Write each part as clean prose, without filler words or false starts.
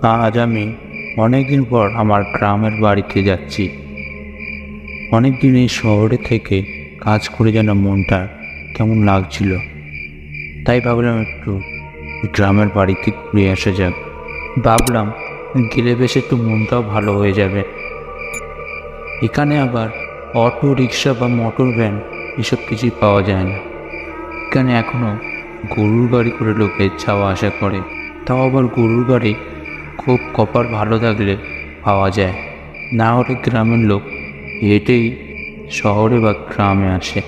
আজ আমি অনেকদিন পর আমার গ্রামের বাড়িতে যাচ্ছি। অনেকদিন এই শহরে থেকে কাজ করে যেন মনটা কেমন লাগছিল, তাই ভাবলাম একটু গ্রামের বাড়িতে ঘুরে আসা যাক। ভাবলাম গেলে বেশ একটু মনটাও ভালো হয়ে যাবে। এখানে আবার অটো রিক্সা বা মোটর ভ্যান এসব কিছুই পাওয়া যায় না। এখানে এখনও গরুর গাড়ি করে লোকে যাওয়া আসা করে, তাও আবার গরুর গাড়ি খুব কপাল ভালো থাকলে পাওয়া যায়, না হলে গ্রামের লোক হেঁটেই শহরে বা গ্রামে আসে।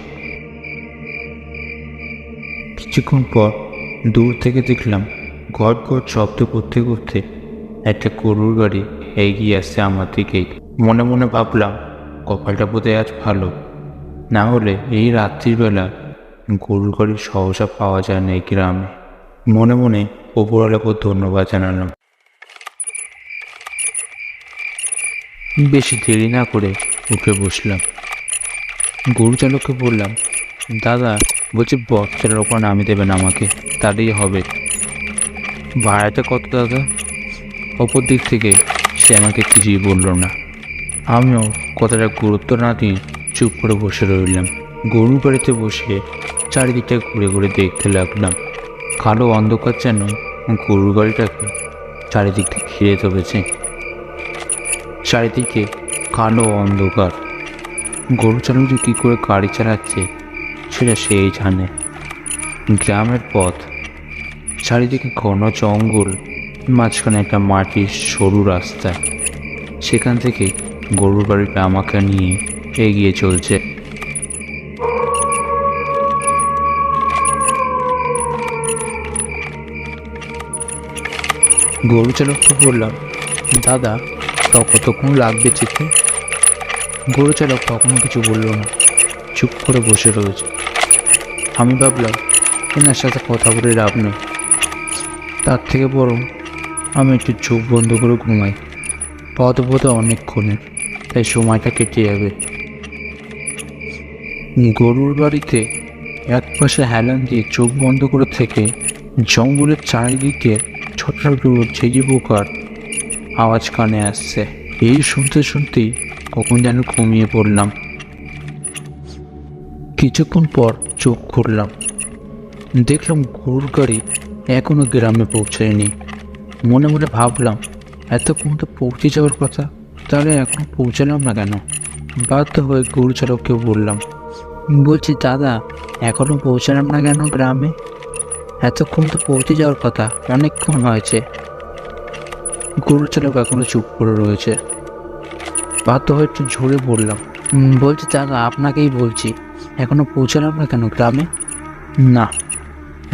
কিছুক্ষণ পর দূর থেকে দেখলাম ঘট ঘট শব্দ করতে করতে একটা গরুর গাড়ি এগিয়ে আসছে আমার দিকেই। মনে মনে ভাবলাম কপালটা বোধহয় আজ ভালো, না হলে এই রাত্রিবেলা গরুর গাড়ি সহসা পাওয়া যায় না এই গ্রামে। মনে মনে ওপরওয়ালাকে ধন্যবাদ জানালাম। বেশি দেরি না করে উঠে বসলাম। গরু চালককে বললাম, দাদা বলছি বক্সের ওপর নামিয়ে দেবেন আমাকে, তাহলেই হবে। ভাড়াটা কত দাদা? অপর দিক থেকে সে আমাকে কিছুই বলল না। আমিও কথাটা গুরুত্ব না দিয়ে চুপ করে বসে রইলাম। গরু গাড়িতে বসে চারিদিকটা ঘুরে ঘুরে দেখতে লাগলাম। কালো অন্ধকার যেন গরু গাড়িটাকে চারিদিকটা ঘিরে ধরেছে। চারিদিকে কালো অন্ধকার। গরু চালক যে কী করে গাড়ি চালাচ্ছে সেটা সেই জানে। গ্রামের পথ, চারিদিকে ঘন জঙ্গল, মাঝখানে একটা মাটির সরু রাস্তা। সেখান থেকে গরুর গাড়িটা আমাকে নিয়ে এগিয়ে চলছে। গরু চালককে বললাম, দাদা তাও কতক্ষণ লাগবে যেতে? গরু চালক কখনো কিছু বলল না, চুপ করে বসে রয়েছে। আমি ভাবলাম এনার সাথে কথা বলে লাভ নেই, তার থেকে বরং আমি একটু চোখ বন্ধ করে ঘুমাই। পথ বোধহয় অনেকক্ষণের, তাই সময়টা কেটে যাবে। গরুর বাড়িতে এক পাশে হেলান দিয়ে চোখ বন্ধ করে থেকে জঙ্গলের চারিদিকে ছোট ছোট ঝিঝি পোকার আওয়াজ কানে আসছে। এই শুনতে শুনতেই কখন যেন ঘুমিয়ে পড়লাম। কিছুক্ষণ পর চোখ খুললাম, দেখলাম গরুর গাড়ি এখনো গ্রামে পৌঁছায়নি। মনে মনে ভাবলাম এতক্ষণ তো পৌঁছে যাওয়ার কথা, তাহলে এখন পৌঁছালাম না কেন? বাধ্য হয়ে গরু চালককে বললাম, বলছি দাদা এখনো পৌঁছালাম না কেন গ্রামে? এতক্ষণ তো পৌঁছে যাওয়ার কথা, অনেকক্ষণ হয়েছে। গরু চালক এখনো চুপ করে রয়েছে। বাধ্য হয়ে একটু ঝরে বললাম, বলছি দাদা আপনাকেই বলছি, এখনো পৌঁছালাম না কেন গ্রামে? না,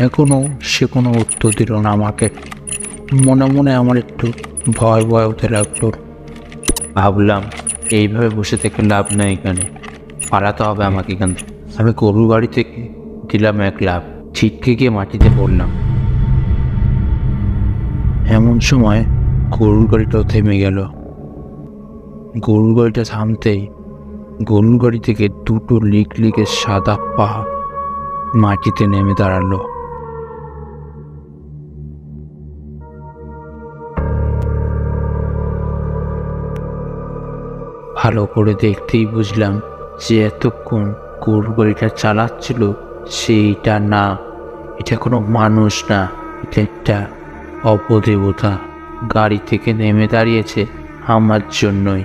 এখনো সে কোনো উত্তর দিল না আমাকে। মনে মনে আমার একটু ভয় ভয় হতে লাগলো। ভাবলাম এইভাবে বসে থেকে লাভ নেই, এখানে পালাতে হবে আমাকে এখান থেকে। আমি গরুর গাড়ি থেকে দিলাম এক লাফ, ছিটকে গিয়ে মাটিতে পড়লাম। এমন সময় গরুর গাড়িটাও থেমে গেল। গরুর গাড়িটা থামতেই গরুর গাড়ি থেকে দুটো লিকলিকে সাদা পা মাটিতে নেমে দাঁড়ালো। ভালো করে দেখতেই বুঝলাম যে এতক্ষণ গরুর গাড়িটা চালাচ্ছিল সেইটা না, এটা কোনো মানুষ না, এটা একটা অপদেবতা। গাড়ি থেকে নেমে দাঁড়িয়েছে আমার জন্যই।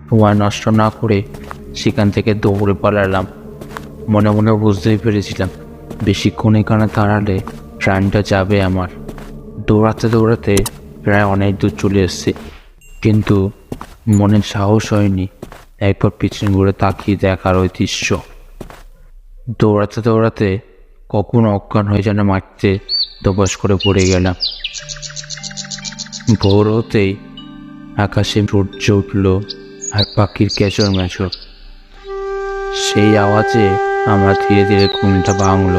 সময় নষ্ট না করে সেখান থেকে দৌড়ে পালালাম। মনে মনে বুঝতেই পেরেছিলাম বেশিক্ষণ এখানে দাঁড়ালে প্রাণটা যাবে আমার। দৌড়াতে দৌড়াতে প্রায় অনেক দূর চলে এসেছি, কিন্তু মনের সাহস হয়নি একবার পিছনে ঘুরে তাকিয়ে দেখার ওই দৃশ্য। দৌড়াতে দৌড়াতে কখন অজ্ঞান হয়ে যেন মাটিতে দবাস করে পড়ে গেলাম। ভোর হতেই আকাশে সূর্য উঠল আর পাখির কেচর মেচর। সেই আওয়াজে আমরা ধীরে ধীরে ঘুমটা ভাঙল।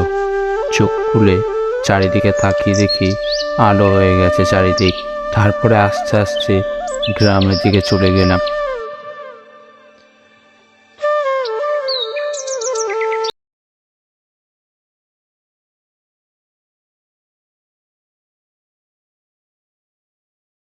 চোখ খুলে চারিদিকে তাকিয়ে দেখি আলো হয়ে গেছে চারিদিক। তারপরে আস্তে আস্তে গ্রামের দিকে চলে গেলাম।